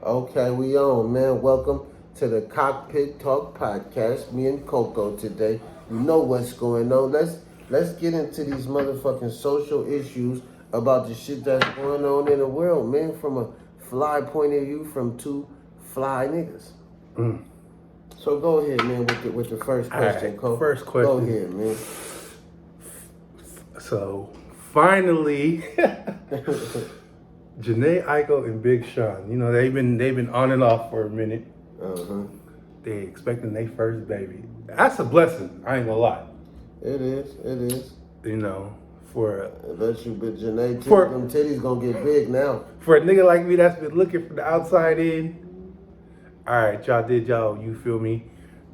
Okay, we on, man. Welcome to the Cockpit Talk Podcast. Me and Coco today. You know what's going on. Let's get into these motherfucking social issues about the shit that's going on in the world, man. From a fly point of view, from two fly niggas. So go ahead, man, with the first question, right, Coco. first question. Go ahead, man. So finally, Janae Aiko and Big Sean. You know they've been on and off for a minute. They expecting their first baby. That's a blessing. I ain't gonna lie. It is. You know, for I bet you, but Janae, For- them titties gonna get big now. for a nigga like me that's been looking from the outside in. All right, y'all did y'all. You feel me?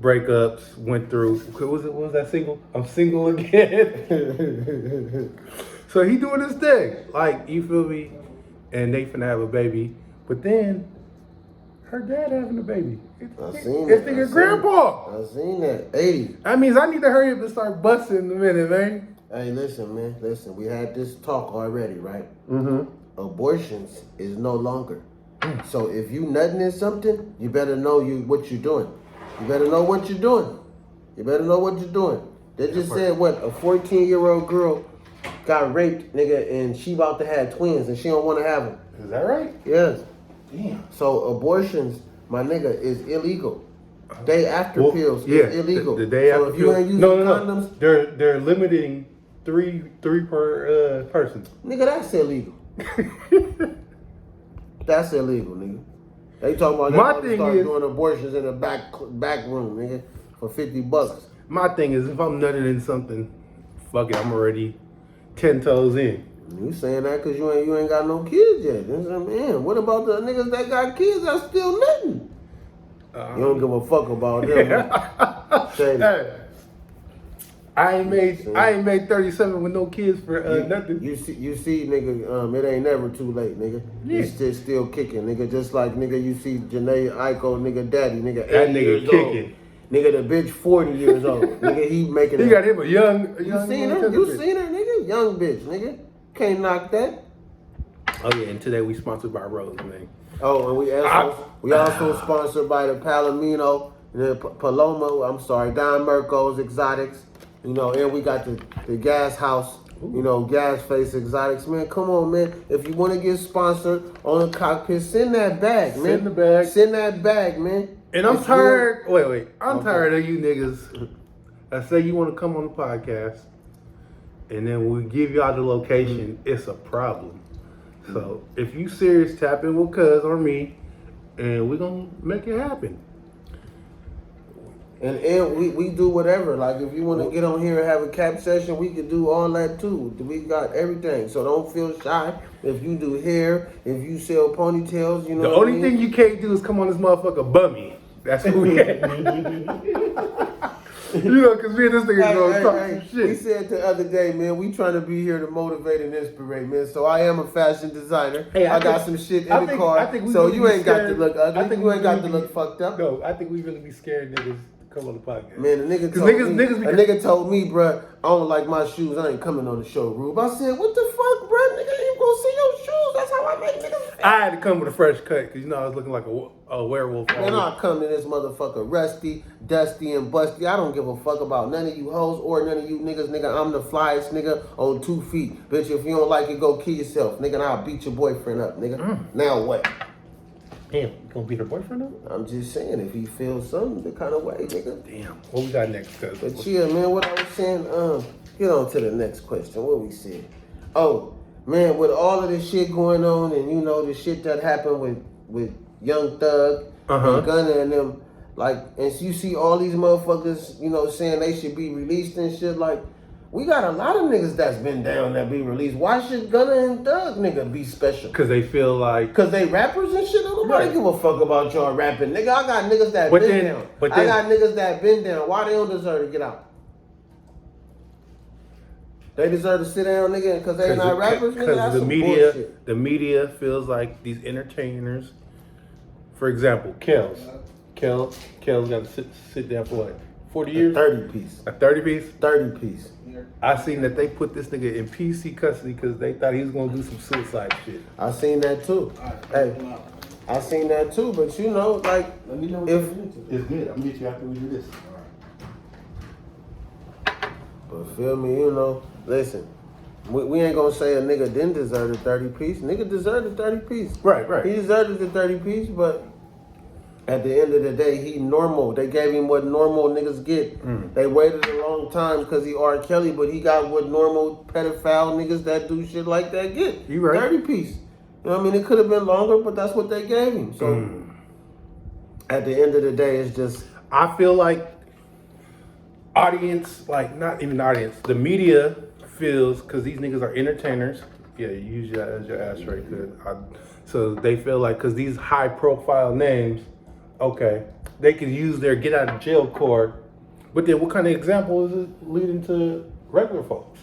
Breakups went through. What was that single? I'm single again. So he doing his thing, like you feel me, and they finna have a baby. But then her dad having a baby. I seen It's it. thinking grandpa. I seen that. 80. That means I need to hurry up and start busting in a minute, man. Hey, listen, man. Listen, we had this talk already, right? Mm-hmm. Abortions is no longer. So if you nutting in something, you better know what you're doing. You better know what you're doing. You better know what you're doing. They just said what? A 14-year-old girl got raped, nigga, and she about to have twins, and she don't want to have them. Is that right? Yes. Damn. So abortions, my nigga, is illegal. Day after Well, pills yeah, is illegal. The day so after if you pill- ain't using no. condoms, They're limiting three per person. nigga, that's illegal. That's illegal, nigga. They talking about My they thing start is- doing abortions in the back room, nigga, for $50. My thing is, if I'm nutting in something, fuck it, I'm already 10 toes in. You saying that because you ain't got no kids yet? Man, what about the niggas that got kids that's still nutting? You don't give a fuck about them. Huh? Say that. Hey, I ain't made 37 with no kids for nothing. You see, nigga, it ain't never too late, nigga. Yeah. You still kicking, nigga. Just like, nigga, you see Janae Aiko, nigga, daddy, nigga, That 80 nigga years kicking. old. Nigga, the bitch 40 years old. Nigga, he making He it. got him a young You seen her? tender You bitch. seen her, nigga? Young bitch, nigga. Can't knock that. Oh yeah, and today we sponsored by Rose, man. Oh, and we also sponsored by the Palomino, the Paloma. I'm sorry, Don Merco's Exotics. You know, and we got the Gas House. You know, Gas Face Exotics, man. Come on, man. If you want to get sponsored on the Cockpit, send that bag, man. Send the bag. Send that bag, man. And I'm It's tired. Wait. I'm Okay. tired of you niggas. I say you want to come on the podcast, and then we give y'all the location. It's a problem. So if you serious, tap in with Cuz or me, and we're gonna make it happen. And we do whatever. Like, if you want to get on here and have a cap session, we can do all that too. We got everything. So don't feel shy. If you do hair, if you sell ponytails, you know The what only I mean? thing you can't do is come on this motherfucker bummy. That's what we had. You know, because me and this nigga gonna talk some shit. We said the other day, man, we trying to be here to motivate and inspirate, man. So I am a fashion designer. Hey, I got some shit in the car. I think we So really you be ain't got to scared. look ugly. I think You we ain't got really to be- look fucked up. No, I think we really be scared niggas to come on the podcast. Man, the nigga 'Cause told niggas- me, niggas be- a nigga told me, bruh, I don't like my shoes. I ain't coming on the show, Rube. I said, what the fuck, bruh? Nigga, you gonna see your shoes. That's how I make niggas feel. I had to come with a fresh cut because you know I was looking like a werewolf. Man, I come in this motherfucker rusty, dusty, and busty. I don't give a fuck about none of you hoes or none of you niggas. Nigga, I'm the flyest nigga on 2 feet. Bitch, if you don't like it, go kill yourself. Nigga, and I'll beat your boyfriend up, nigga. Now what? Damn, you gonna beat her boyfriend up? I'm just saying, if he feels something the kind of way, nigga. Damn. What we got next, cuz? But yeah, man, what I was saying, get on to the next question. What we said? Oh, man, with all of this shit going on and, you know, the shit that happened with Young Thug and Gunna and them, like, and you see all these motherfuckers, you know, saying they should be released and shit, like, we got a lot of niggas that's been down that be released. Why should Gunna and Thug, nigga, be special? Because they feel like... Cause they rappers and shit. Don't nobody Right. give a fuck about y'all rapping, nigga. I got niggas that But been then- down. but I then- got niggas that been down. Why they don't deserve to get out? They deserve to sit down, nigga, because they not rappers, nigga. That's Because the some media, bullshit. the media feels like these entertainers. For example, Kells got to sit down for what? 40 years? 30 piece. A 30 piece? 30 piece. I seen that they put this nigga in PC custody because they thought he was gonna do some suicide shit. I seen that too. I seen that too, but you know, like, Let me know what if it's good. I'm gonna get you after we do this. but feel me, you know, listen. We ain't gonna say a nigga didn't deserve the 30 piece. Nigga deserved the 30 piece. Right. He deserved the 30 piece, but at the end of the day, he normal. They gave him what normal niggas get. They waited a long time because he R. Kelly, but he got what normal pedophile niggas that do shit like that get. You right. 30 piece. You know what I mean? It could have been longer, but that's what they gave him. So at the end of the day, it's just... I feel like audience, like not even audience, the media feels, because these niggas are entertainers. Yeah, you use that as your ass right there. So they feel like, because these high profile names, okay, they could use their get out of jail card. But then what kind of example is it leading to regular folks?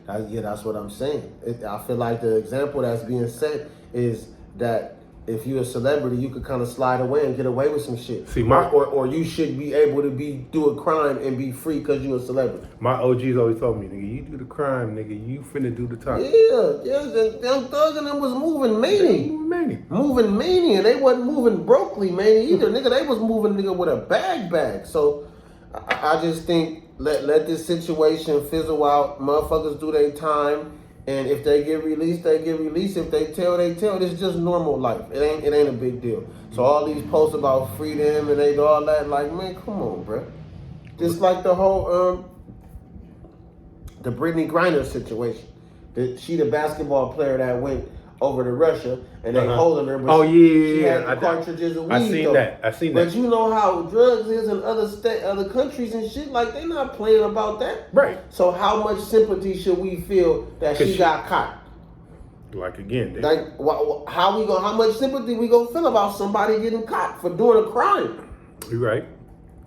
That's what I'm saying. I feel like the example that's being set is that if you're a celebrity, you could kind of slide away and get away with some shit. See, or you should be able to do a crime and be free because you're a celebrity. My OGs always told me, nigga, you do the crime, nigga, you finna do the time. Yeah, Young Thug and them was moving Moving mania. They wasn't moving brokely mania either. Nigga, they was moving nigga with a bag. So I just think let this situation fizzle out. Motherfuckers do their time. And if they get released, they get released. If they tell, they tell. It's just normal life. It ain't a big deal. So all these posts about freedom and they all that, like, man, come on, bro. Just like the whole the Brittany Griner situation. She the basketball player that went over to Russia and they holding her. But she had the cartridges of weed. I seen that. But you know how drugs is in other countries and shit. Like, they not playing about that. Right. So how much sympathy should we feel that she got caught? Like, again, how much sympathy we gonna feel about somebody getting caught for doing a crime? You right.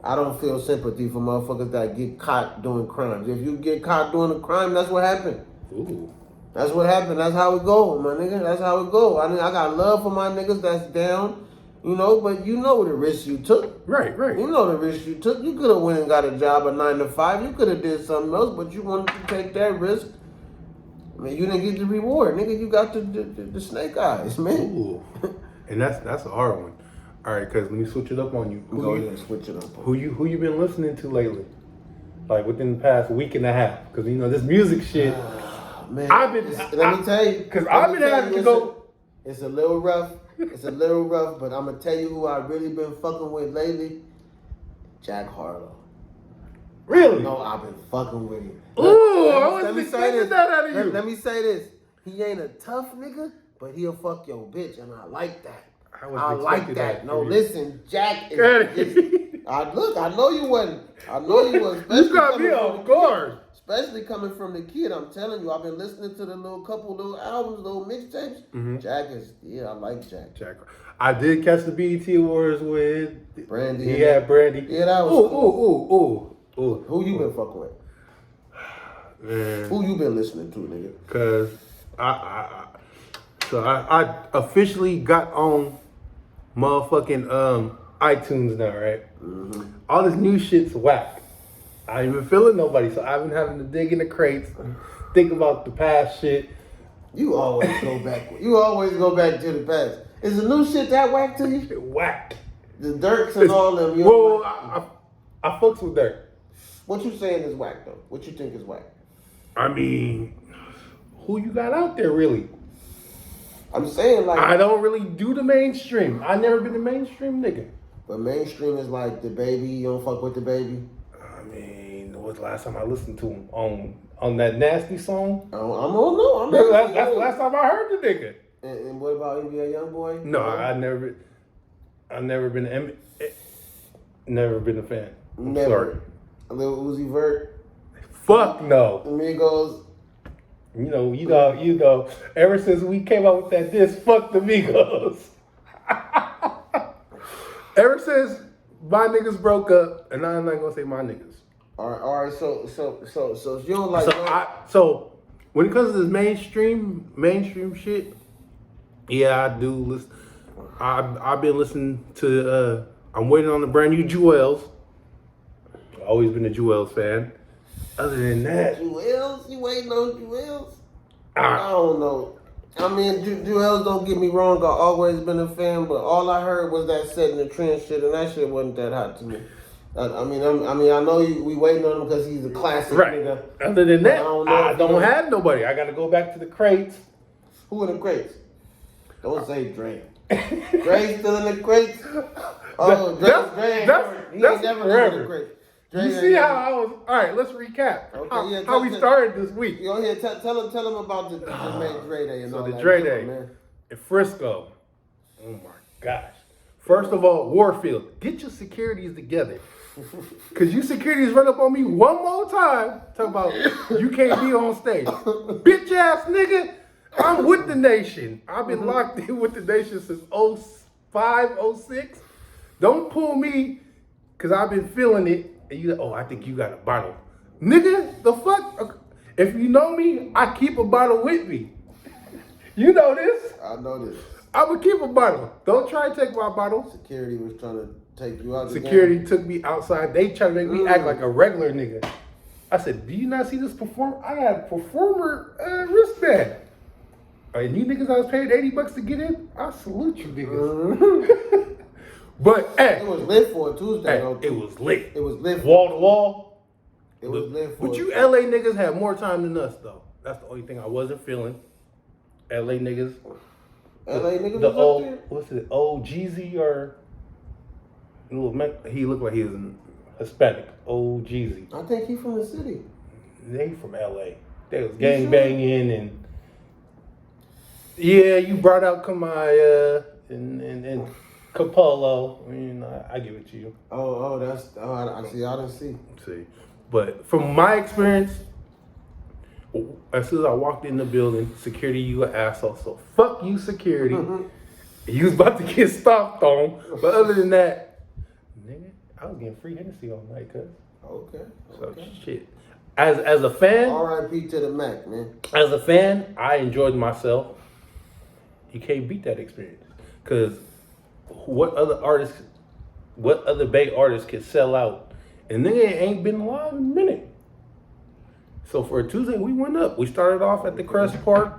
I don't feel sympathy for motherfuckers that get caught doing crimes. If you get caught doing a crime, that's what happened. Ooh. That's what happened. That's how it go, my nigga. That's how it go. I mean, I got love for my niggas that's down, you know, but you know the risk you took. Right. You know the risk you took. You could have went and got a job at 9 to 5. You could have did something else, but you wanted to take that risk. I mean, you didn't get the reward, nigga. You got the snake eyes, man. Ooh. And that's a hard one. All right, cuz let me switch it up on you. Go ahead and switch it up. Who you been listening to lately? Like within the past week and a half, because you know this music shit. Man, let me tell you, because I've been having to go. It's a little rough. But I'm gonna tell you who I really been fucking with lately. Jack Harlow. Really? No, I've been fucking with him. Let me say this. Let me say this. He ain't a tough nigga, but he'll fuck your bitch, and I like that. I like that. No, listen, Jack is. I know you wasn't. You got me off guard. Especially coming from the kid, I'm telling you, I've been listening to the little albums, little mixtapes. Mm-hmm. Jack is, I like Jack. I did catch the BET Awards with Brandy. He had Brandy. Yeah, that was cool. Who you been fucking with? Man. Who you been listening to, nigga? Cause I officially got on motherfucking iTunes now, right? Mm-hmm. All this new shit's whack. I ain't even feeling nobody, so I've been having to dig in the crates, think about the past shit. You always go back. You always go back to the past. Is the new shit that whack to you? Whack. The Dirks and all them. Well, I fucks with Dirk. What you saying is whack though? What you think is whack? I mean, who you got out there really? I'm saying like I don't really do the mainstream. I never been a mainstream nigga. But mainstream is like the Baby. You don't fuck with the Baby. I mean, what was the last time I listened to him on that nasty song? I don't know. That's the last time I heard the nigga. And what about NBA YoungBoy? No, I've never been a fan. I'm sorry. A little Uzi Vert. Fuck no. Amigos. You know. Ever since we came out with that diss, fuck the Migos. Ever since my niggas broke up, and I'm not gonna say my niggas. All right. So you don't like. So when it comes to this mainstream shit, yeah, I do listen. I've been listening to. I'm waiting on the brand new Jewels. Always been a Jewels fan. Other than that, Jewels? You waiting on Jewels? I don't know. I mean, Joel's, don't get me wrong, I've always been a fan, but all I heard was that setting the trend shit, and that shit wasn't that hot to me. I mean, I know we waiting on him because he's a classic nigga. Other than that, I don't have nobody. I got to go back to the crates. Who in the crates? Don't say Dre. Dre's still in the crates? Oh, Dre. He ain't never been in the crates. You see how I was? All right, let's recap. Okay, how we started this week. You know, tell him about the Dre Day and so all the that. Dre Day in Frisco. Oh my gosh! First of all, Warfield, get your securities together, cause you securities run up on me one more time. Talk about you can't be on stage, bitch ass nigga. I'm with the nation. I've been locked in with the nation since 05, 06. Don't pull me, cause I've been feeling it. And you, I think you got a bottle. Nigga, the fuck? If you know me, I keep a bottle with me. You know this. I know this. I would keep a bottle. Don't try to take my bottle. Security was trying to take you out. Security took me outside. They tried to make me act like a regular nigga. I said, do you not see this performer? I got a performer wristband. And you niggas I was paid $80 to get in? I salute you niggas. But hey, it was lit for a Tuesday. Hey, it was lit. It was lit. Wall to wall. It was lit for. But you LA niggas had more time than us though. That's the only thing I wasn't feeling. LA niggas. LA niggas. The old, what's it? Old Jeezy or he looked like he was Hispanic. Old Jeezy. I think he from the city. They from LA. They was gang banging and yeah, you brought out Kamaya and Capolo, I mean, I give it to you. I see. I didn't see. See, but from my experience, as soon as I walked in the building, security, you an asshole. So fuck you, security. You was about to get stomped on, but other than that, nigga, I was getting free Hennessy all night, cuz. Okay. So shit. As a fan, R.I.P. to the Mac, man. As a fan, I enjoyed myself. You can't beat that experience, cause. What other Bay artists could sell out? And they ain't been live in a minute. So for a Tuesday, we went up. We started off at the Crest Park.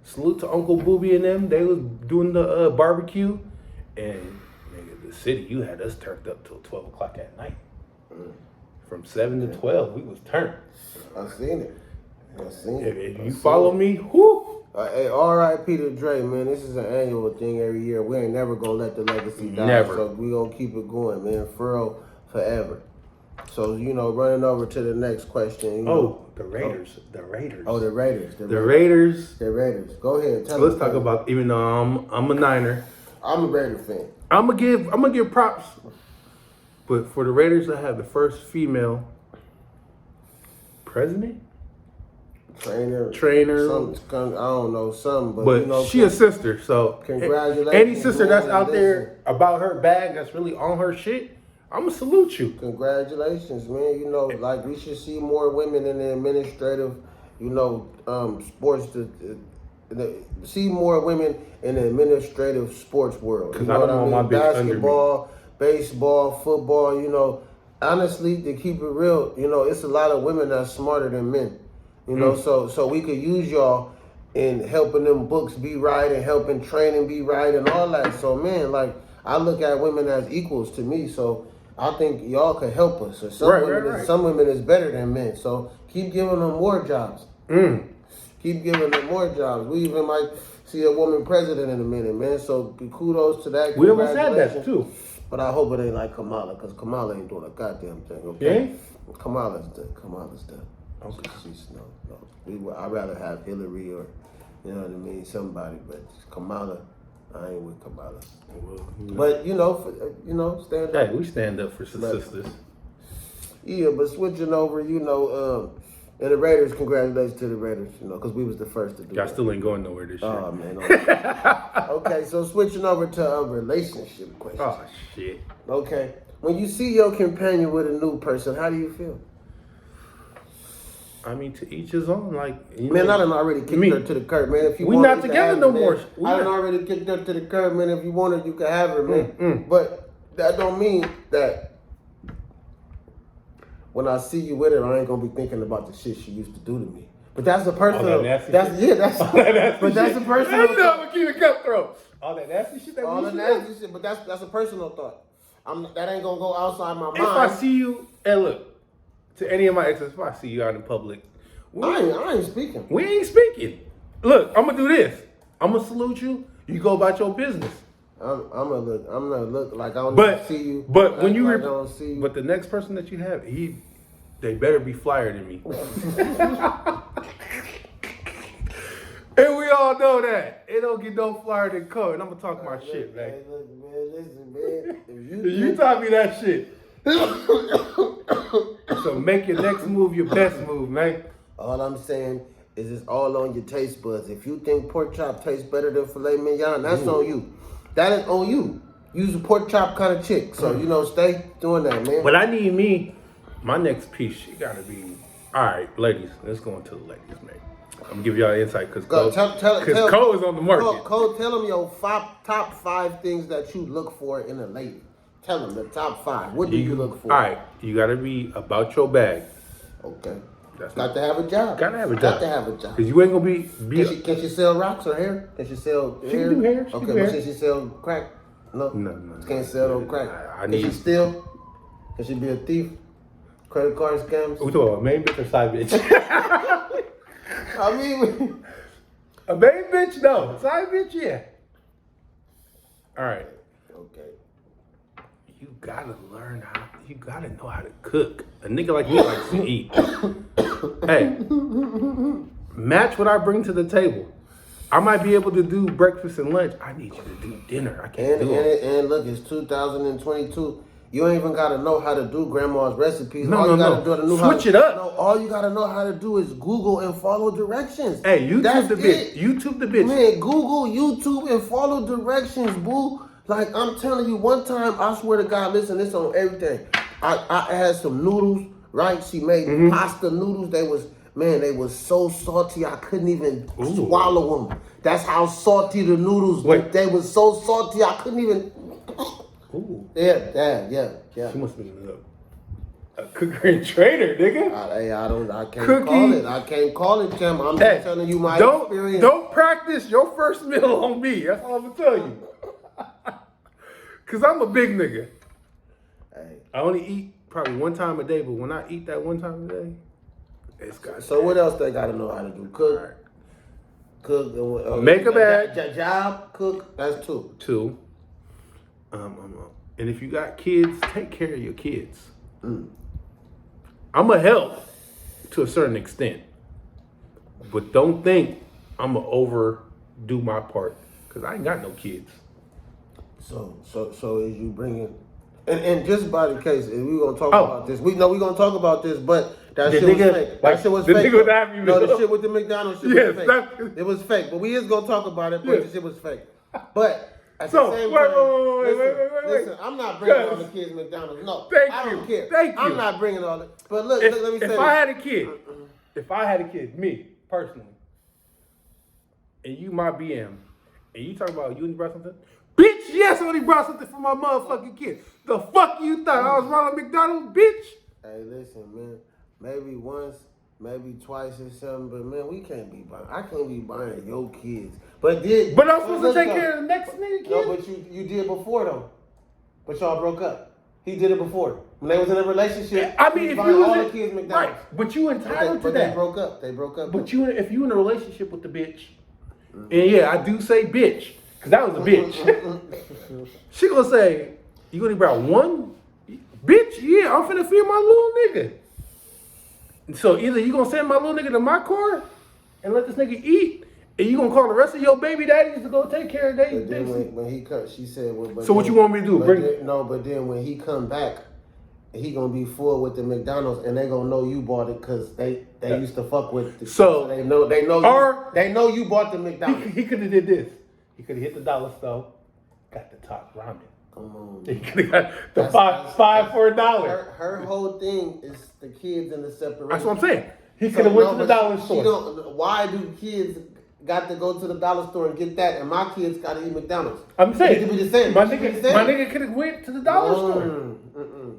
Salute to Uncle Booby and them. They was doing the barbecue. And nigga, the city, you had us turned up till 12 o'clock at night. From 7 to 12, we was turned. I seen it. If you follow me, whoo. Hey, R.I.P. to Dre, man. This is an annual thing every year. We ain't never gonna let the legacy die. Never. So we gonna keep it going, man. Forever. So, running over to the next question. The Raiders. The Raiders. Oh, the Raiders. The Raiders. The Raiders. Go ahead. Let's talk about, even though I'm a Niner. I'm a Raider fan. I'm gonna give props. But for the Raiders to have the first female president? Trainer. I don't know, something, but she a sister, so congratulations. Any sister that's out there about her bag, that's really on her shit, I'ma salute you. Congratulations, man. Like we should see more women in the administrative, sports. See more women in the administrative sports world. Because I don't want my bitch basketball, baseball, football. Honestly, to keep it real, it's a lot of women that's smarter than men. So we could use y'all in helping them books be right and helping training be right and all that. So, man, like, I look at women as equals to me. So I think y'all could help us. Or some women is better than men. So keep giving them more jobs. Keep giving them more jobs. We even might see a woman president in a minute, man. So kudos to that. We almost had that, too. But I hope it ain't like Kamala, because Kamala ain't doing a goddamn thing, okay? Yeah? Kamala's done. Okay. I'd rather have Hillary or, somebody. But Kamala, I ain't with Kamala. But stand up. Hey, we stand up for sisters. Yeah, but switching over, and the Raiders. Congratulations to the Raiders, because we was the first to do. Y'all still ain't going nowhere this year. Oh man. Okay, so switching over to a relationship question. Oh shit. Okay, when you see your companion with a new person, how do you feel? I mean, to each his own. Like, I done already kicked her to the curb, man. If you we not together no more. I done already kicked her to the curb, man. If you want her, you can have her, man. But that don't mean that when I see you with her, I ain't gonna be thinking about the shit she used to do to me. But that's a personal. All that nasty That's shit. that's. All that nasty But that's shit. a personal. That's not keep it cutthroat. All that nasty shit that All we the used to do. nasty shit, but that's a personal thought. That ain't gonna go outside my mind. If I see you, and look, to any of my exes, if I see you out in public, I ain't speaking. we ain't speaking. Look, I'm gonna do this. I'm gonna salute you. You go about your business. I'm gonna look like I don't But even see you. but when you like I don't see you. but the next person that you have, they better be flyer than me. And we all know that. It don't get no flyer than Cole. And I'm gonna talk my shit, man. Hey, look, man, listen, man. If You taught me that shit. So make your next move your best move, man. All I'm saying is it's all on your taste buds. If you think pork chop tastes better than filet mignon, that's on you. That is on you. You's a pork chop kind of chick. So, stay doing that, man. But I need my next piece, she gotta be, all right, ladies, let's go into the ladies, man. I'm gonna give y'all an insight because Cole is on the market. Cole, tell them your top 5 things that you look for in a lady. Tell them the top 5. What do you look for? All right, you gotta be about your bag. Okay. That's Got to have a job. Gotta have a job. Got to have a job. Because you ain't gonna be Can she sell rocks or hair? Can she sell hair? She can do hair. She okay, can do but hair. can she sell crack? No. Can't sell no crack. I need. Can she steal? Can she be a thief? Credit card scams? We talking about main bitch or side bitch? I mean, a main bitch, no. Side bitch, yeah. All right. Okay. You gotta learn you gotta know how to cook. A nigga like me likes to eat. Hey, match what I bring to the table. I might be able to do breakfast and lunch. I need you to do dinner. I can't do it. And look, it's 2022. You ain't even gotta know how to do grandma's recipes. No, all you gotta no. do to Switch it up. No, all you gotta know how to do is Google and follow directions. Hey, YouTube That's the bitch. it. YouTube the bitch. Man, Google, YouTube, and follow directions, boo. Like, I'm telling you, one time, I swear to God, listen, this on everything. I had some noodles, right? She made pasta noodles. They was so salty, I couldn't even swallow them. That's how salty the noodles were. They was so salty, I couldn't even... Ooh. Yeah. She must be a cooker and trader, nigga. I can't call it. I can't call it, Tim. I'm just telling you my experience. Don't practice your first meal on me. That's all I'm gonna tell you. Cause I'm a big nigga. Hey. I only eat probably one time a day, but when I eat that one time a day, it's got. So what else they gotta know how to do? Cook. Make a bag. Job. Cook. That's 2. 2. And if you got kids, take care of your kids. I'm a help to a certain extent, but don't think I'm gonna overdo my part because I ain't got no kids. So is you bringing, and just by the case, and we gonna talk about this. We gonna talk about this, but that shit was fake. That shit was fake. No, the shit with the McDonald's shit was fake. It was fake, but we is gonna talk about it. But the shit was fake. But at the same time, listen, I'm not bringing all the kids McDonald's. No, I don't care. I'm not bringing all the. But look, let me say this. If I had a kid, me personally, and you my BM, and you talk about you only brought something. Bitch, yes, I only brought something for my motherfucking kid. The fuck you thought I was running McDonald's, bitch? Hey, listen, man. Maybe once, maybe twice or something, but man, we can't be buying. I can't be buying your kids. But I'm supposed to take care of the next nigga kid. No, but you did before though. But y'all broke up. He did it before. When they was in a relationship. I mean, if you was all the kids McDonald's. Right, but you entitled to that. They broke up. But if you in a relationship with the bitch, and yeah, I do say bitch. Cause that was a bitch. She gonna say, you gonna brought one? Bitch, yeah, I'm finna feed my little nigga. So either you gonna send my little nigga to my car and let this nigga eat, and you gonna call the rest of your baby daddies to go take care of they. But then when he cut, she said, well, so what you want me to do? But then when he come back, he gonna be full with the McDonald's, and they gonna know you bought it because they used to fuck with. So they know you bought the McDonald's. He could have did this. He could have hit the dollar store, got the top ramen. Come on. He could have got the five for $1. Her whole thing is the kids and the separation. That's what I'm saying. He could have went to the dollar store. Why do kids got to go to the dollar store and get that, and my kids got to eat McDonald's? I'm saying it could be the same. My nigga could have went to the dollar store. You're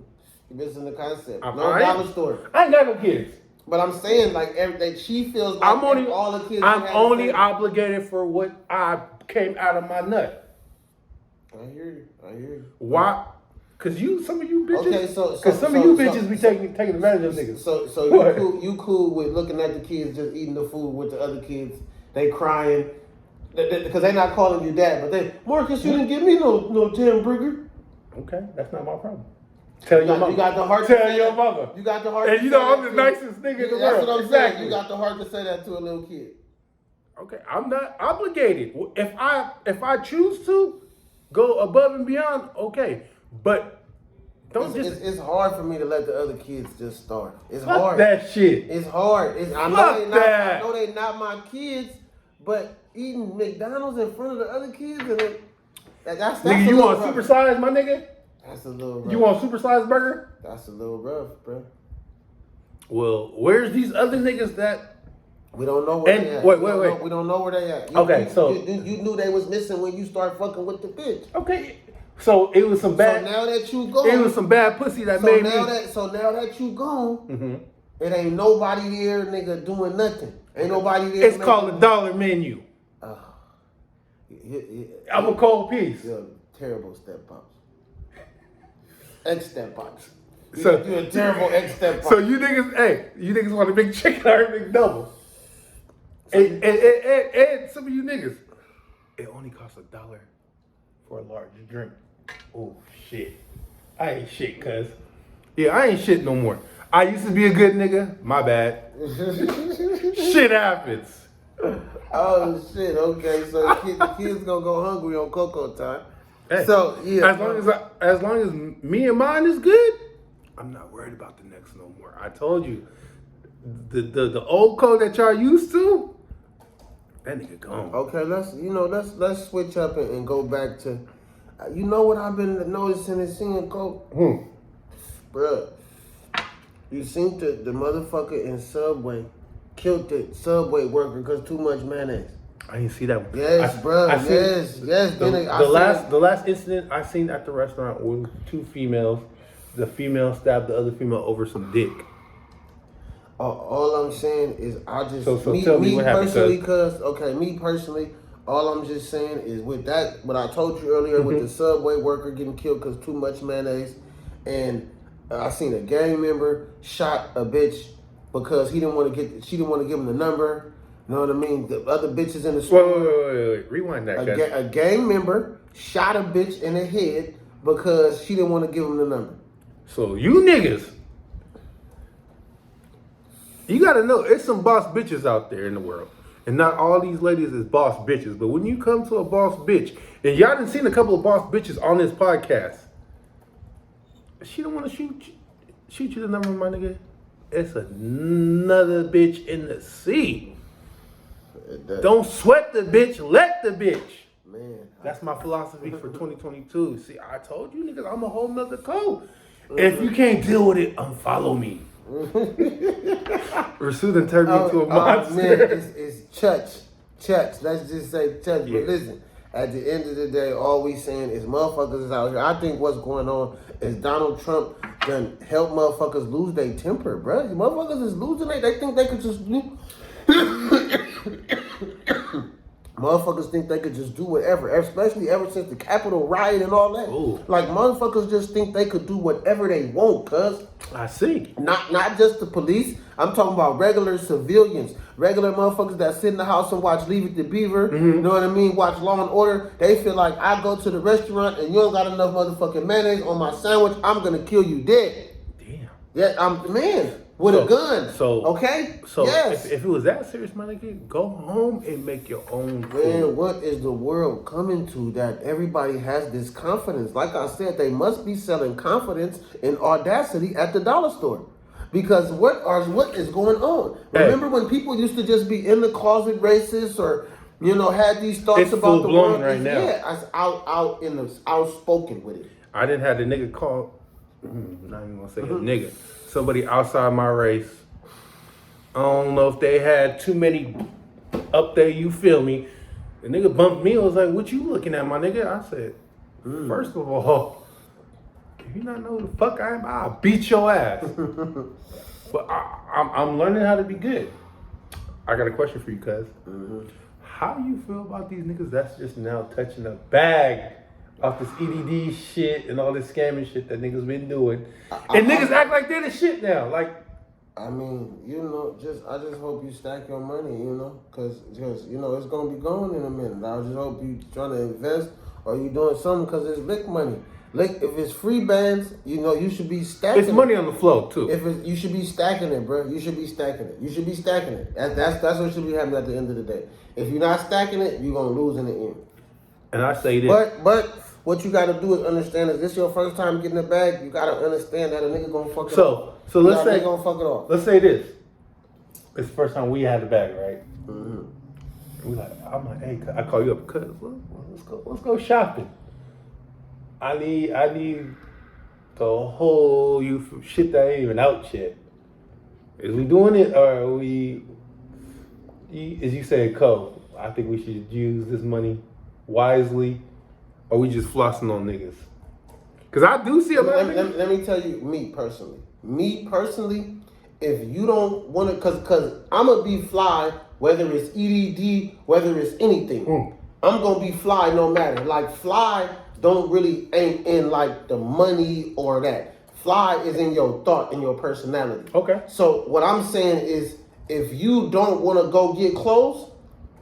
missing the concept. No dollar store. I ain't got no kids. But I'm saying like that she feels like I'm only all the kids. I'm only obligated for what I came out of my nut. I hear you. Why? Cause some of you bitches. Okay, Cause some of you bitches be taking advantage of niggas. So you cool with looking at the kids just eating the food with the other kids? They crying because they not calling you dad, but they Marcus, you didn't give me no damn burger. Okay, that's not my problem. Tell your mother. You got the heart. Tell your mother. You got the heart. And you know I'm the nicest nigga in the world. That's what I'm saying. You got the heart to say that to a little kid. Okay, I'm not obligated. If I choose to go above and beyond, okay. But don't it's hard for me to let the other kids just starve. It's fuck hard. That shit. It's hard. I know they not my kids, but eating McDonald's in front of the other kids and that's nigga, you want supersize, my nigga? That's a little rough. You want supersized burger? That's a little rough, bro. Well, where's these other niggas that? We don't know where they at. Wait. We don't know where they at. You knew they was missing when you start fucking with the bitch. Okay. So it was some bad. So now that you gone, it was some bad pussy that made me. So now that you gone, it ain't nobody there, nigga, doing nothing. Ain't nobody there. It's called a dollar menu. I'm a cold piece. You're a terrible step-pops. Ex-step-pops. So you're a terrible ex-step-pop. So you niggas want a big chicken or a big double. And some of you niggas, it only costs $1 for a large drink. Oh shit. I ain't shit, cuz. Yeah, I ain't shit no more. I used to be a good nigga. My bad. Shit happens. Oh shit, okay. So the kids gonna go hungry on Cocoa time. Hey, so yeah. As long as me and mine is good, I'm not worried about the next no more. I told you. The old code that y'all used to, that nigga gone. Okay, let's switch up and go back to you know what I've been noticing and seeing, Cole? Bruh. You seen the motherfucker in Subway killed the Subway worker because too much mayonnaise. I didn't see that one. Yes, bro. Yes. The last incident I seen at the restaurant was two females. The female stabbed the other female over some dick. All I'm saying is I just so tell me what happened. Me personally, all I'm just saying is with that what I told you earlier with the Subway worker getting killed because too much mayonnaise, and I seen a gang member shot a bitch because she didn't want to give him the number. You know what I mean? The other bitches in the store. Wait. Rewind that, guys. A gang member shot a bitch in the head because she didn't want to give him the number. So you niggas, you gotta know, it's some boss bitches out there in the world. And not all these ladies is boss bitches. But when you come to a boss bitch, and y'all done seen a couple of boss bitches on this podcast, she don't want to shoot you the number, my nigga. It's another bitch in the sea. Don't sweat the bitch, let the bitch. Man. That's my philosophy for 2022. See, I told you niggas, I'm a whole nother code. If you can't deal with it, unfollow me. Rasul done turned me into a monster. Man, it's church. Let's just say church. Yeah. But listen, at the end of the day, all we saying is motherfuckers is out here. I think what's going on is Donald Trump done help motherfuckers lose their temper, bro. Motherfuckers is losing it. They think they could just motherfuckers think they could just do whatever, especially ever since the Capitol riot and all that. Ooh. Like motherfuckers just think they could do whatever they want, cuz. I see. Not just the police. I'm talking about regular civilians, regular motherfuckers that sit in the house and watch Leave It to Beaver. You know what I mean? Watch Law and Order. They feel like I go to the restaurant and you don't got enough motherfucking mayonnaise on my sandwich. I'm gonna kill you dead. Damn. Yeah, I'm man. With a gun. Okay? So yes. if it was that serious, my nigga, go home and make your own food. Man, what is the world coming to that everybody has this confidence? Like I said, they must be selling confidence and audacity at the dollar store. Because what is going on? Remember when people used to just be in the closet racist or, had these thoughts it's about the world? right now. Yeah, outspoken with it. I didn't have the nigga call, not even gonna say a nigga. Somebody outside my race. I don't know if they had too many up there, you feel me? The nigga bumped me. I was like, what you looking at, my nigga? I said, first of all, if you not know who the fuck I am, I'll beat your ass. But I'm learning how to be good. I got a question for you, cuz. Mm-hmm. How do you feel about these niggas that's just now touching a bag off this EDD shit and all this scamming shit that niggas been doing? And niggas act like they're the shit now. Like, I mean, I just hope you stack your money, because it's gonna be gone in a minute. I just hope you trying to invest or you doing something because it's lick money. Like if it's free bands, you should be stacking. It's money on the flow too. You should be stacking it, bro. You should be stacking it. You should be stacking it. That's what should be happening at the end of the day. If you're not stacking it, you're gonna lose in the end. And I say this. But what you gotta do is understand is this your first time getting a bag. You gotta understand that a nigga gonna fuck it off. So let's say gonna fuck it off. Let's say this. It's the first time we had the bag, right? Mm-hmm. I'm like, hey, I call you up, cuz let's go shopping. I need the whole shit that ain't even out yet. Is we doing it or are we? As you said, Co, I think we should use this money wisely, or we just flossing on niggas. Cause I do see a lot of niggas. Let me tell you, me personally, if you don't want to, cause I'm gonna be fly whether it's EDD, whether it's anything. I'm gonna be fly no matter. Like fly don't really ain't in like the money or that. Fly is in your thought and your personality. Okay. So what I'm saying is, if you don't want to go get clothes,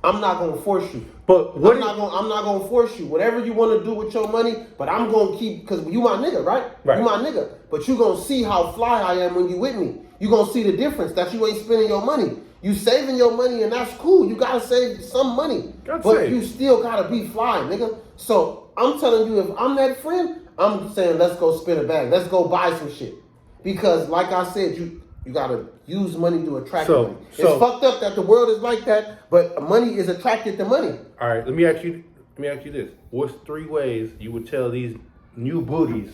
I'm not gonna force you. But I'm not gonna force you. Whatever you want to do with your money, but I'm gonna keep because you my nigga, right? Right. You my nigga. But you gonna see how fly I am when you with me. You gonna see the difference that you ain't spending your money. You saving your money and that's cool. You gotta save some money, but you still gotta be fly, nigga. So I'm telling you, if I'm that friend, I'm saying let's go spin a bag. Let's go buy some shit. Because like I said, you gotta use money to attract money. It's fucked up that the world is like that, but money is attracted to money. All right, let me ask you this: what's 3 ways you would tell these new booties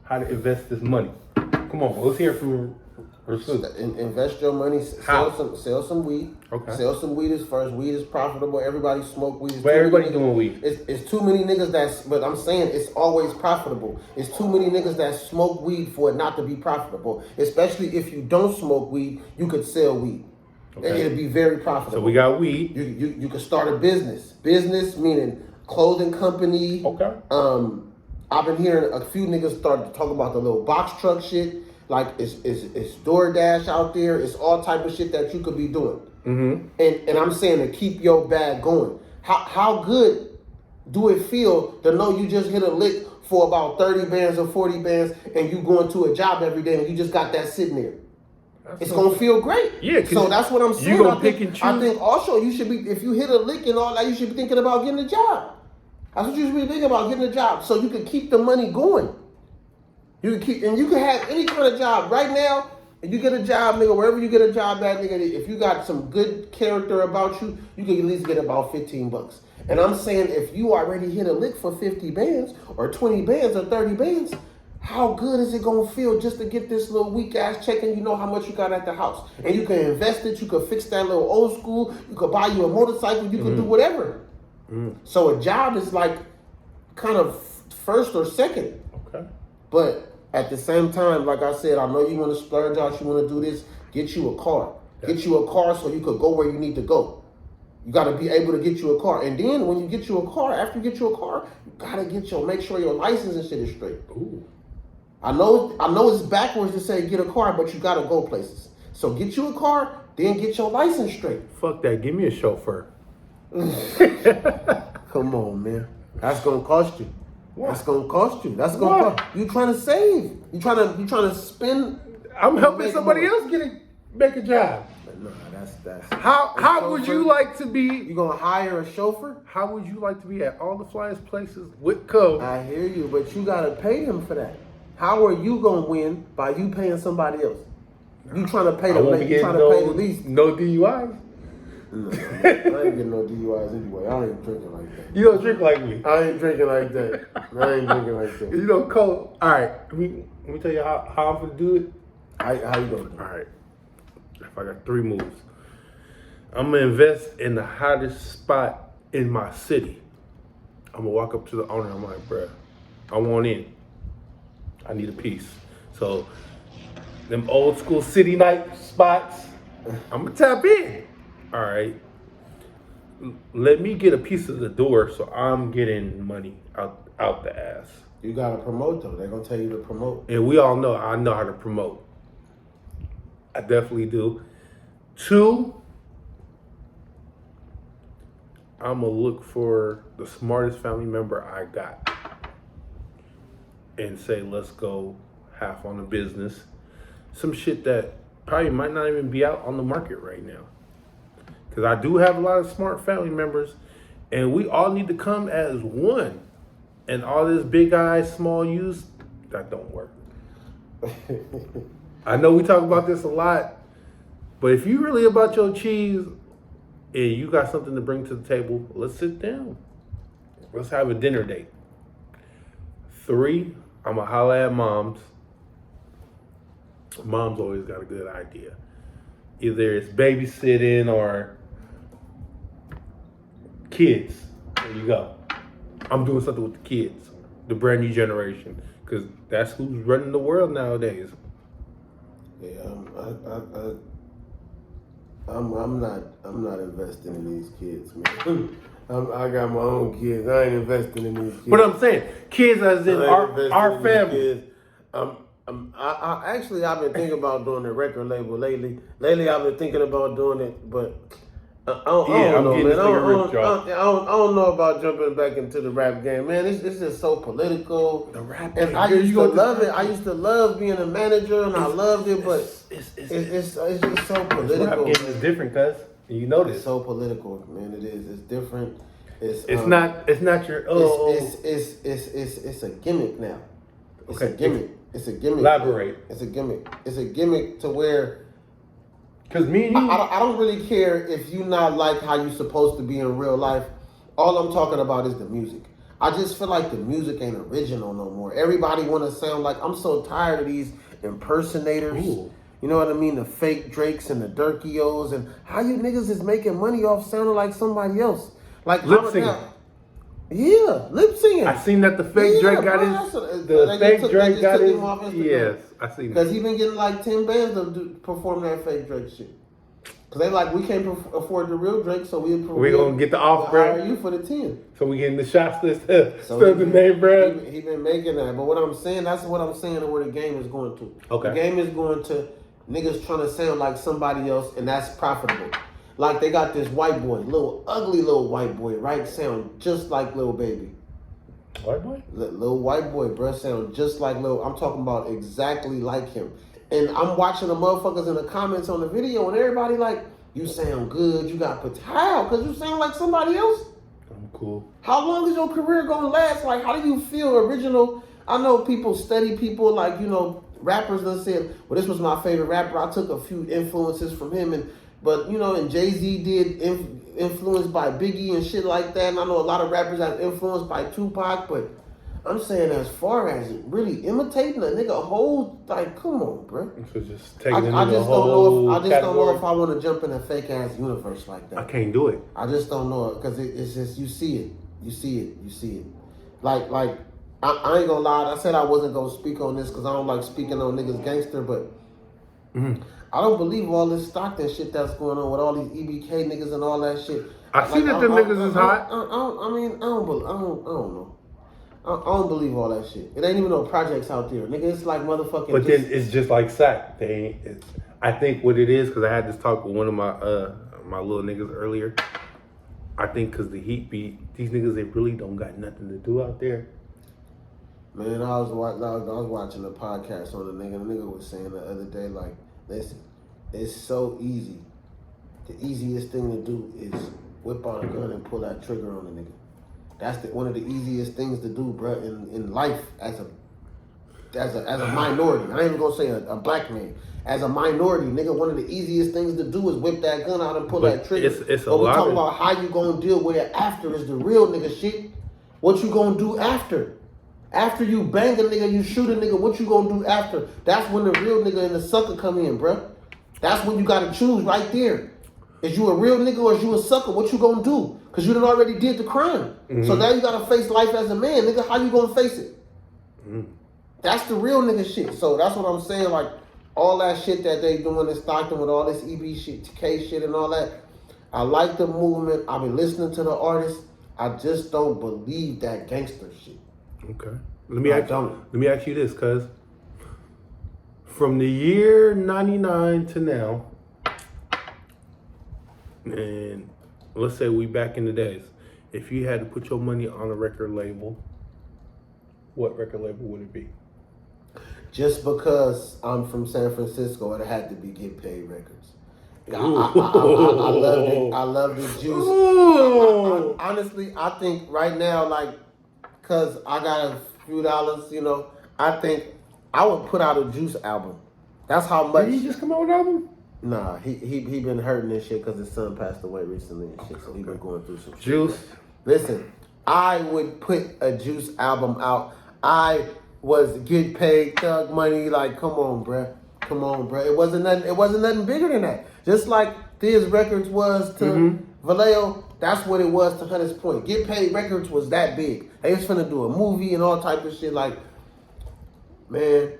how to invest this money? Come on, let's hear from Rasul. Invest your money. Sell some weed. Okay. Sell some weed is first. Weed is profitable. Everybody smoke weed. But everybody doing weed. It's too many niggas but I'm saying it's always profitable. It's too many niggas that smoke weed for it not to be profitable. Especially if you don't smoke weed, you could sell weed. Okay. It'll be very profitable. So we got weed. You could start a business. Business meaning clothing company. Okay. I've been hearing a few niggas start to talk about the little box truck shit. Like it's DoorDash out there. It's all type of shit that you could be doing. Mm-hmm. And I'm saying to keep your bag going. How good do it feel to know you just hit a lick for about 30 bands or 40 bands and you going to a job every day and you just got that sitting there? It's gonna feel great. Yeah. So that's what I'm saying. You gonna pick and choose. I think also you should be, if you hit a lick and all that, you should be thinking about getting a job. That's what you should be thinking about, getting a job, so you can keep the money going. You can have any kind of job right now. If you get a job, nigga, wherever you get a job at, nigga, if you got some good character about you, you can at least get about $15. And I'm saying if you already hit a lick for 50 bands or 20 bands or 30 bands, how good is it gonna feel just to get this little weak ass check and you know how much you got at the house? And you can invest it, you can fix that little old school, you could buy you a motorcycle, you can do whatever. So a job is like kind of first or second. Okay. But at the same time, like I said, I know you want to splurge out, you want to do this, get you a car. Get you a car so you could go where you need to go. You got to be able to get you a car. And then when you get you a car, after you get you a car, you got to make sure your license and shit is straight. Ooh. I know it's backwards to say get a car, but you got to go places. So get you a car, then get your license straight. Fuck that. Give me a chauffeur. Come on, man. That's going to cost you. What? That's gonna cost you. That's gonna cost you. Trying to save. You trying to spend. I'm helping somebody else make a job. No, that's. How would you like to be? You gonna hire a chauffeur? How would you like to be at all the flyest places with Co? I hear you, but you gotta pay him for that. How are you gonna win by you paying somebody else? You trying to pay the least? No DUIs. No, I ain't getting no DUIs anyway. I ain't drinking like that. You don't drink like me. I ain't drinking like that. I ain't drinking like that. You know, Co. All right, let me tell you how I'm gonna do it. How you gonna do it? All right. If I got 3 moves, I'm gonna invest in the hottest spot in my city. I'm gonna walk up to the owner. I'm like, bruh, I want in. I need a piece. So them old school city night spots. I'm gonna tap in. All right. Let me get a piece of the door, so I'm getting money out the ass. You gotta promote though. They're gonna tell you to promote. And we all know I know how to promote. I definitely do. 2, I'm gonna look for the smartest family member I got and say, let's go half on the business. Some shit that probably might not even be out on the market right now. Because I do have a lot of smart family members, and we all need to come as one. And all this big eyes, small U's, that don't work. I know we talk about this a lot, but if you really about your cheese and you got something to bring to the table, let's sit down. Let's have a dinner date. 3, I'm going to holla at moms. Mom's always got a good idea. Either it's babysitting or kids. There you go. I'm doing something with the kids, the brand new generation, because that's who's running the world nowadays. Yeah, I'm not investing in these kids, man. I got my own kids. I ain't investing in these kids. But I'm saying, kids as in our family. I've been thinking about doing a record label lately. Lately, I've been thinking about doing it, but I don't know, man. I don't know about jumping back into the rap game, man. It's just so political. The rap and game. I used to love it. I used to love being a manager, and I loved it, but it's just so political. Rap game is different, cuz you know this. It's so political, man. It is. It's different. It's not your. It's a gimmick now. It's Okay. a gimmick. It's a gimmick. Elaborate. It's a gimmick. It's a gimmick to where. Because me and you, I don't really care if you not like how you supposed to be in real life. All I'm talking about is the music. I just feel like the music ain't original no more. Everybody want to sound like, I'm so tired of these impersonators. Ooh. You know what I mean? The fake Drakes and the Durkios, and how you niggas is making money off sounding like somebody else. Like lip singing. Yeah, lip singing. I seen that the fake Drake got his. Yes, I seen that. Because he been getting like 10 bands to perform that fake Drake shit. Because they like, we can't afford the real Drake, so we're going to get the off brand. Hire you for the 10. So we getting the shots list. So the name brand. He been making that. But what I'm saying, that's what I'm saying where the game is going to. Okay. The game is going to niggas trying to sound like somebody else, and that's profitable. Like they got this white boy, ugly little white boy, right? Sound just like Lil Baby. White boy? Little white boy, bruh, sound just like Lil. I'm talking about exactly like him. And I'm watching the motherfuckers in the comments on the video, and everybody like, you sound good, you got how? Because you sound like somebody else? I'm cool. How long is your career gonna last? Like, how do you feel original? I know people study people like, you know, rappers done said, well, this was my favorite rapper. I took a few influences from him, but you know, and Jay-Z did influenced by Biggie and shit like that. And I know a lot of rappers have influenced by Tupac, but I'm saying as far as really imitating a nigga whole, like, come on, bro. So just taking I just don't know if I want to jump in a fake ass universe like that. I can't do it. I just don't know it because it's just you see it. Like I ain't gonna lie. I said I wasn't gonna speak on this because I don't like speaking on niggas gangster, but I don't believe all this Stockton shit that's going on with all these EBK niggas and all that shit. I see that them niggas is hot. I don't know. I don't believe all that shit. It ain't even no projects out there, nigga. It's like motherfucking. But then it's just like sack. I think what it is, because I had this talk with one of my my little niggas earlier. I think because the heat beat, these niggas, they really don't got nothing to do out there. Man, I was watching a podcast on the nigga. The nigga was saying the other day, like, listen, it's so easy. The easiest thing to do is whip out a gun and pull that trigger on the nigga. That's one of the easiest things to do, bro, in life as a minority. I ain't even gonna say a black man. As a minority, nigga, one of the easiest things to do is whip that gun out and pull that trigger. But we talking about how you gonna deal with it after is the real nigga shit. What you gonna do after? After you bang a nigga, you shoot a nigga, what you gonna do after? That's when the real nigga and the sucker come in, bro. That's when you gotta choose right there. Is you a real nigga or is you a sucker? What you gonna do? Because you done already did the crime. Mm-hmm. So now you gotta face life as a man, nigga. How you gonna face it? Mm-hmm. That's the real nigga shit. So that's what I'm saying. Like, all that shit that they doing in Stockton with all this EBK shit and all that. I like the movement. I've been listening to the artists. I just don't believe that gangster shit. Okay. Let me ask you this, cuz from the year 99 to now, and let's say we back in the days, if you had to put your money on a record label, what record label would it be? Just because I'm from San Francisco, it had to be Get Paid Records. I love the juice. Honestly, I think right now, like, cause I got a few dollars, you know, I think I would put out a Juice album. That's how much. Did he just come out with an album? Nah, he been hurting this shit because his son passed away recently and shit, so he been going through some shit. Juice. Listen, I would put a Juice album out. I was Get Paid, Thug Money. Like, come on, bruh. It wasn't nothing bigger than that. Just like Thiz Records was to Vallejo, that's what it was to Hunter's Point. Get Paid Records was that big. They was finna do a movie and all type of shit. Like, man,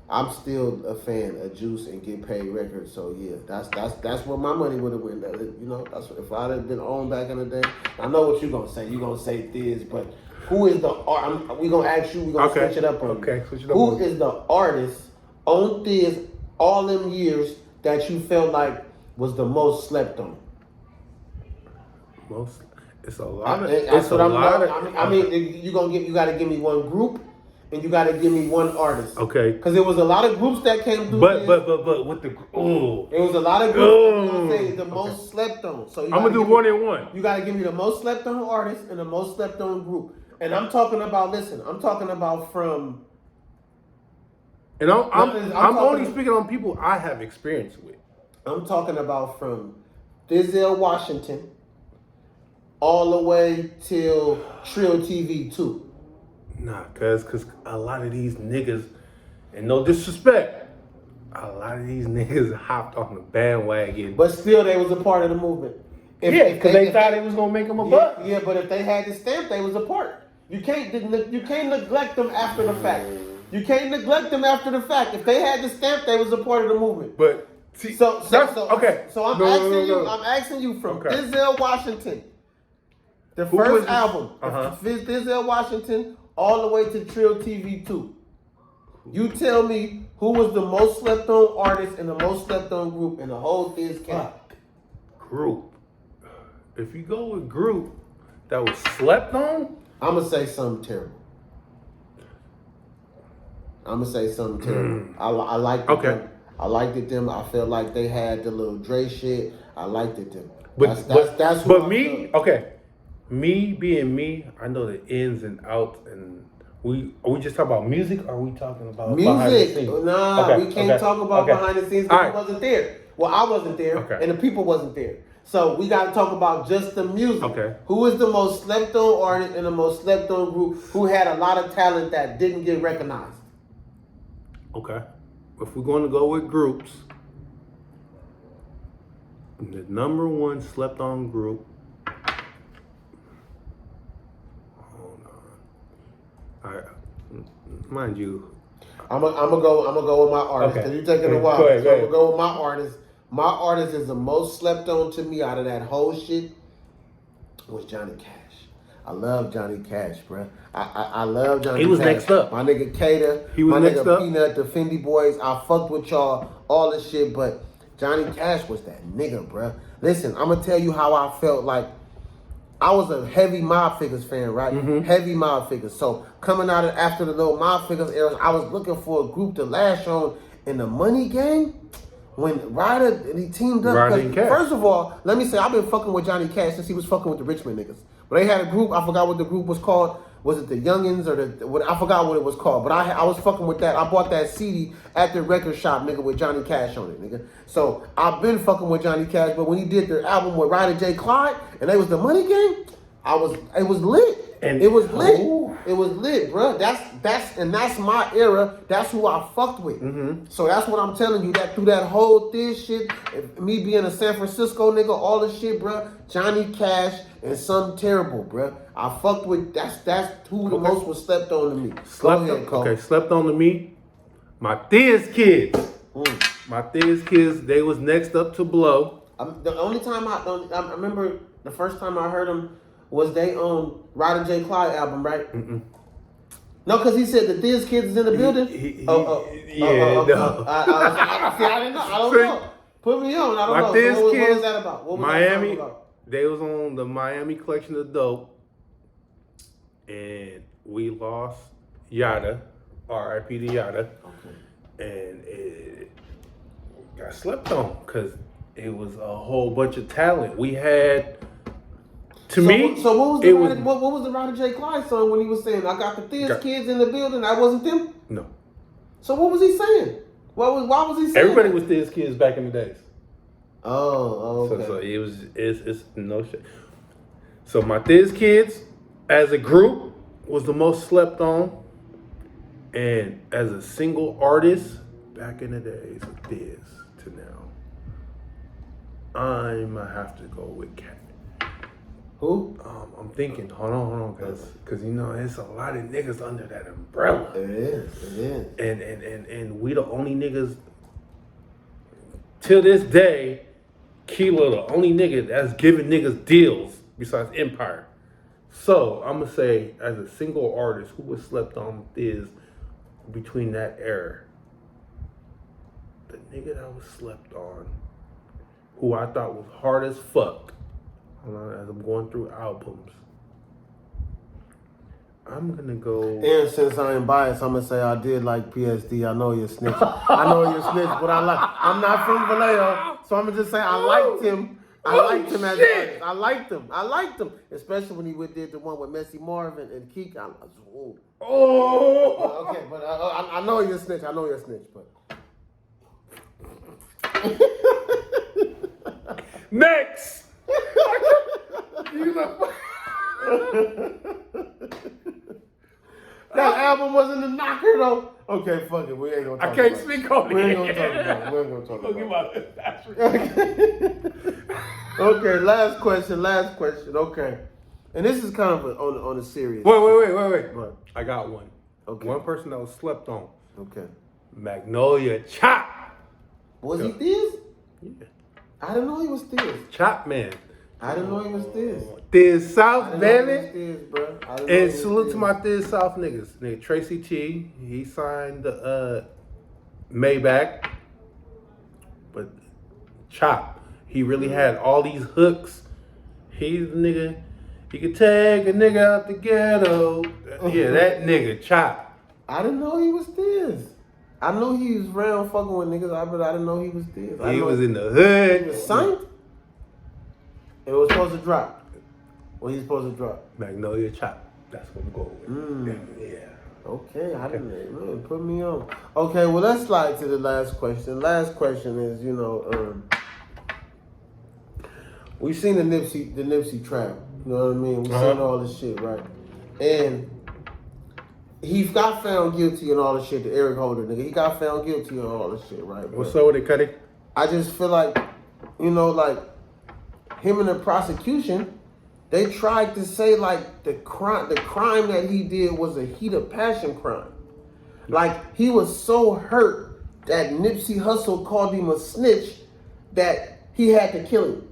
I'm still a fan of Juice and Get Paid Records. So yeah, that's where my money would have went. You know, that's if I'd have been on back in the day. I know what you're gonna say. You're gonna say Thiz, but who is the we gonna ask you? We gonna switch it up on you. Okay, switch it up. Who is the artist on Thiz all them years that you felt like was the most slept on? It's a lot. I mean, you gotta give me one group, and you gotta give me one artist. Okay. Because there was a lot of groups that came through. But with the there was a lot of groups. I'm gonna say the most slept on. So I'm gonna do one and one. You gotta give me the most slept on artist and the most slept on group. And I'm talking about. Listen, I'm talking about from. And I'm only speaking on people I have experience with. I'm talking about from Denzel Washington all the way till Trill TV 2. Nah, cause a lot of these niggas, and no disrespect, a lot of these niggas hopped on the bandwagon. But still, they was a part of the movement. Because they thought it was gonna make them a buck. Yeah, but if they had the stamp, they was a part. You can't neglect them after the fact. You can't neglect them after the fact. If they had the stamp, they was a part of the movement. But see, okay. So I'm asking you from Denzel Washington, the first album, Denzel Washington, all the way to Trill TV 2. You tell me who was the most slept on artist and the most slept on group in the whole Thiz camp. Group. If you go with group that was slept on, I'm gonna say something terrible. I liked it. Okay. I liked it them. I felt like they had the little Dre shit. I liked it them. That's me. Okay. Me being me, I know the ins and outs, and are we just talking about music? Or are we talking about behind the scenes? Nah, we can't talk about behind the scenes because we wasn't there. Well, I wasn't there, and the people wasn't there. So we got to talk about just the music. Okay. Who is the most slept on artist and the most slept on group who had a lot of talent that didn't get recognized? Okay. If we're going to go with groups, the number one slept on group. Hold on. All right. Mind you, I'm gonna go with my artist because you're taking a while. Go ahead. I'm gonna go with my artist. My artist is the most slept on to me out of that whole shit was Johnny Cash. I love Johnny Cash, bro. I love Johnny Cash. He was next up. My nigga Cater. He was my next nigga up. Peanut, the Fendi Boys. I fucked with y'all, all this shit, but Johnny Cash was that nigga, bro. Listen, I'm gonna tell you how I felt like. I was a heavy Mob Figures fan, right? Heavy Mob Figures. So coming out after the little Mob Figures era, I was looking for a group to lash on in the Money Gang. When Ryder and he teamed up, first of all, let me say I've been fucking with Johnny Cash since he was fucking with the Richmond niggas. But they had a group, I forgot what the group was called. Was it the Youngins or I forgot what it was called. But I was fucking with that. I bought that CD at the record shop, nigga, with Johnny Cash on it, nigga. So I've been fucking with Johnny Cash, but when he did their album with Ryder J. Clyde and they was the Money Gang, it was lit. And it was lit. It was lit, bro. That's my era. That's who I fucked with. So that's what I'm telling you. That through that whole Thiz shit, me being a San Francisco nigga, all this shit, bro. Johnny Cash and Something Terrible, bro. I fucked with. That's who the most was slept on to me. Go ahead, Cole. Okay, slept on to me. My Thiz kids. My Thiz kids, they was next up to blow. The only time I remember the first time I heard them was they on Ryder J. Clyde album, right? Mm-mm. No, because he said the Thiz kids is in the building. No. I didn't know. I don't know. Put me on. I don't know. My Thiz What kids, was that about? What was Miami, that about? they was on the Miami collection of dope, and we lost Yada, R.I.P. to Yada, and it got slept on because it was a whole bunch of talent. We had, So what was the Ryder J. Clyde song when he was saying, I got the Thiz kids in the building? That wasn't them? No. So what was he saying? Why was he saying Everybody that? was Thiz kids back in the days. Oh, okay. So it's no shit. So my Thiz kids, as a group, was the most slept on. And as a single artist, back in the days of Thiz to now, I'm gonna have to go with Cat. Who? I'm thinking, hold on, cause you know it's a lot of niggas under that umbrella. It is. And we the only niggas till this day. Kilo the only nigga that's giving niggas deals besides Empire. So I'm gonna say, as a single artist, who was slept on Thiz between that era, the nigga that was slept on, who I thought was hard as fuck. As I'm going through albums, I'm gonna go. And since I ain't biased, I'm gonna say I did like PSD. I know you're snitch. I know you're snitch, but I'm not from Vallejo, so I'm gonna just say I liked him. I liked him as an artist. I liked him, especially when he did the one with Messy Marvin and Keek. I was, ooh. Oh. Okay, but I know you're snitch. But Next. That album wasn't a knocker though. Okay, fuck it. We ain't gonna talk I can't about speak on it. We ain't gonna talk about it. Okay, last question. Okay. And this is kind of on a serious. Wait. But, I got one. Okay. One person that was slept on. Okay. Magnolia Chop. Was he Thiz? Yeah. I didn't know he was Thiz. Chop Man. I didn't know he was Thiz. Thiz South, baby. Thiz, bro. And salute to my Thiz South niggas. Nigga Tracy T, he signed the Maybach. But Chop, he really had all these hooks. He's the nigga. He could take a nigga out the ghetto. Yeah, that nigga Chop. I didn't know he was Thiz. I knew he was around fucking with niggas, but I didn't know he was Thiz. He was in the hood. He was signed. It was supposed to drop. What he's supposed to drop? Magnolia Chop. That's what I'm going with. Yeah. Okay, I didn't man, put me on. Okay, well let's slide to the last question. Last question is, we've seen the Nipsey trap. You know what I mean? We've seen all this shit, right? And he got found guilty and all this shit. The Eric Holder nigga, he got found guilty and all this shit, right? What's up with it, Cuddy? I just feel like, him and the prosecution, they tried to say like the crime that he did was a heat of passion crime. Like he was so hurt that Nipsey Hussle called him a snitch that he had to kill him.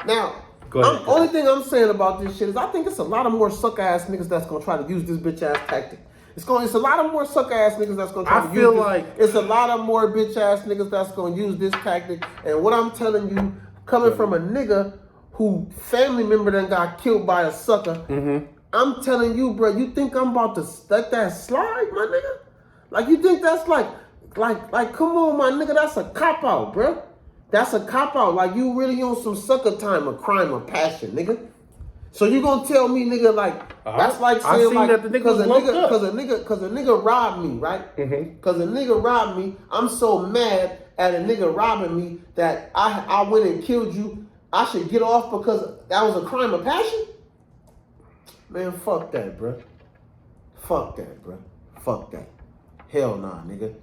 Now, only thing I'm saying about this shit is I think it's a lot of more sucker ass niggas that's gonna try to use this bitch ass tactic. It's a lot of more sucker ass niggas that's gonna try to use this. It's a lot of more bitch ass niggas that's gonna use this tactic. And what I'm telling you, coming from a nigga who family member done got killed by a sucker, I'm telling you, bro, you think I'm about to let that slide, my nigga? Like, you think that's like, come on, my nigga, that's a cop-out, bro. That's a cop-out. Like, you really on some sucker time, a crime of passion, nigga. So you gonna tell me, nigga, like, that's like saying, like, cause a nigga robbed me, right? Cause a nigga robbed me, I'm so mad at a nigga robbing me that I went and killed you. I should get off because that was a crime of passion? Man, fuck that, bro. Fuck that. Hell nah, nigga.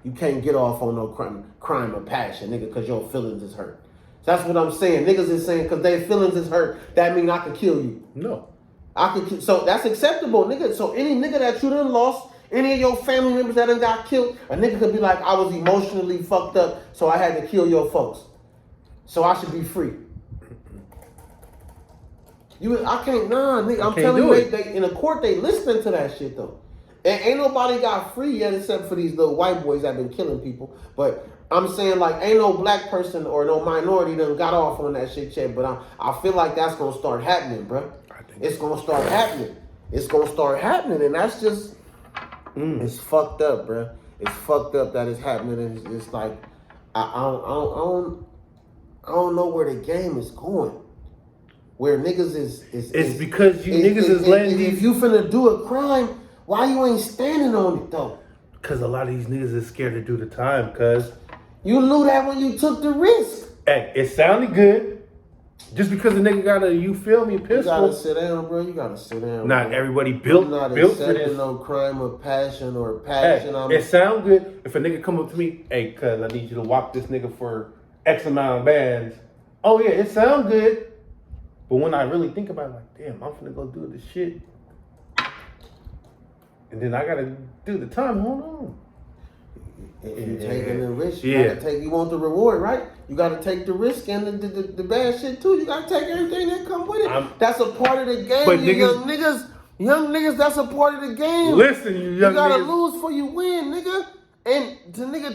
You can't get off on no crime of passion, nigga, because your feelings is hurt. That's what I'm saying. Niggas is saying because their feelings is hurt, that mean I can kill you. No. So that's acceptable, nigga. So any nigga that you done lost Any of your family members that done got killed, a nigga could be like, I was emotionally fucked up, so I had to kill your folks. So I should be free. I can't, nigga. I'm telling you, they in the court, they listening to that shit, though. And ain't nobody got free yet except for these little white boys that been killing people. But I'm saying, like, ain't no black person or no minority done got off on that shit yet. But I feel like that's going to start happening, bro. It's going to start happening. It's going to start happening. And that's just, it's fucked up, bro. It's fucked up that it's happening. And it's like, I don't know where the game is going. Where niggas is it's because you niggas is letting these. If you finna do a crime, why you ain't standing on it though? Because a lot of these niggas is scared to do the time. Cause you knew that when you took the risk. Hey, it sounded good. Just because a nigga got a, you feel me, pistol. You gotta sit down, bro. You gotta sit down. Not bro. everybody built I'm not for accepting this. no crime of passion or passion. Hey, it sound good if a nigga come up to me, hey, cuz I need you to walk this nigga for X amount of bands. Oh yeah, it sound good. But when I really think about it, like, damn, I'm finna go do this shit. And then I gotta do the time. Hold on. If you taking the risk, you gotta take. You want the reward, right? You gotta take the risk and the bad shit too. You gotta take everything that come with it. That's a part of the game. But young niggas, that's a part of the game. Listen, you young niggas. You gotta lose for you win, nigga. And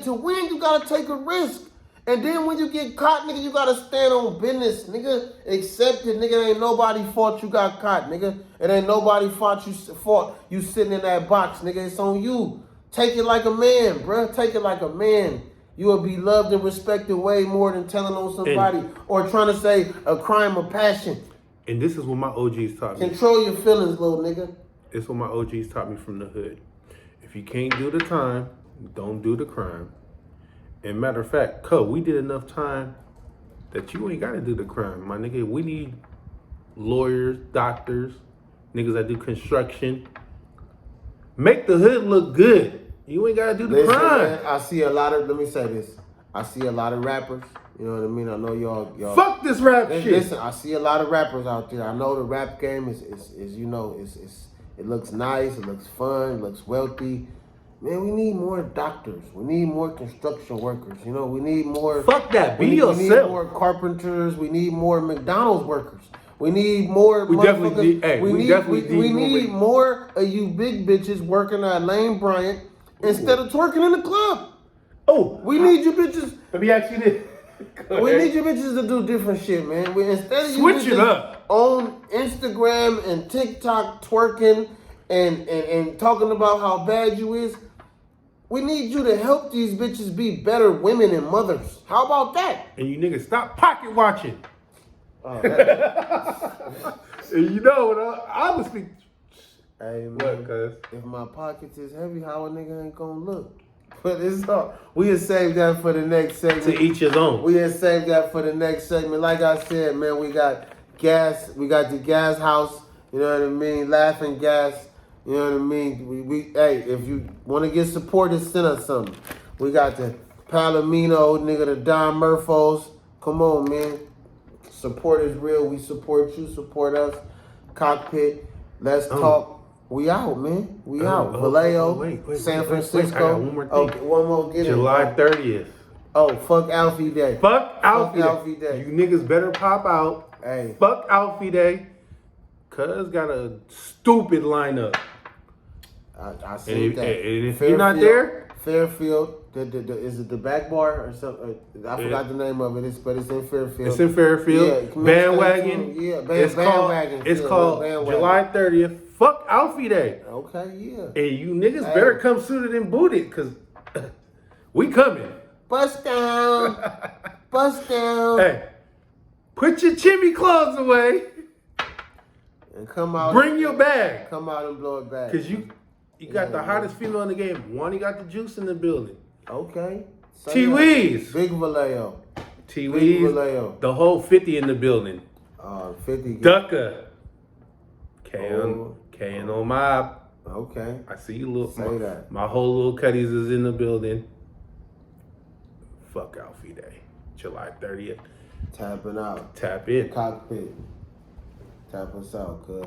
to win, you gotta take a risk. And then when you get caught, nigga, you gotta stand on business, nigga. Accept it, nigga. Ain't nobody fault you got caught, nigga. It ain't nobody fault you sitting in that box, nigga. It's on you. Take it like a man, bruh. Take it like a man. You will be loved and respected way more than telling on somebody or trying to say a crime of passion. And this is what my OGs taught me. Control your feelings, little nigga. It's what my OGs taught me from the hood. If you can't do the time, don't do the crime. And matter of fact, we did enough time that you ain't got to do the crime, my nigga. We need lawyers, doctors, niggas that do construction. Make the hood look good. You ain't got to do the crime. Man, I see a lot of, let me say this. I see a lot of rappers. You know what I mean? I know y'all. Fuck this rap shit. Listen, I see a lot of rappers out there. I know the rap game is you know, it looks nice, it looks fun, it looks wealthy. Man, we need more doctors. We need more construction workers. You know, we need more. Fuck that. Be yourself. We need more carpenters. We need more McDonald's workers. We need more. We definitely need. We need more of you big bitches working at Lane Bryant instead of twerking in the club. Oh, we need you bitches. Let me ask you this. We need you bitches to do different shit, man. Instead of switch it up on Instagram and TikTok twerking and talking about how bad you is. We need you to help these bitches be better women and mothers. How about that? And you niggas stop pocket watching. And you know what? Honestly, hey man, if my pockets is heavy, how a nigga ain't gonna look? But it's all. We have saved that for the next segment. To each his own. We have saved that for the next segment. Like I said, man, we got gas. We got the gas house. You know what I mean? Laughing gas. You know what I mean? Hey, if you want to get supported, send us something. We got the Palomino, nigga, the Don Murphos. Come on, man. Support is real. We support you. Support us. Cockpit. Let's talk. We out, man. We out. Vallejo, San Francisco. I got one more thing. Okay, one more. Get July 30th. Oh, fuck Alfie Day. Fuck Alfie Day. You niggas better pop out. Hey. Fuck Alfie Day. Cuz got a stupid lineup. I see that. And if you're not there, Fairfield, is it the back bar or something? I forgot the name of it. But it's in Fairfield. It's in Fairfield. Yeah, Bandwagon. Yeah, Bandwagon. It's called July 30th. Fuck Alfie Day. Okay, yeah. And you niggas better come suited and booted, cause we coming. Bust down. Bust down. Hey, put your chimney clothes away. And come out. Bring your bag. Come out and blow it back. Cause you got the hottest female in the game. One, you got the juice in the building. Okay. T-Weez. Big Vallejo. T-Weez. The whole 50 in the building. 50. Ducka. K&O Mob. Okay. I see you look. Say that. My whole little cutties is in the building. Fuck Alfie Day. July 30th. Tapping out. Tap in. Cockpit. Tap us out, cuz.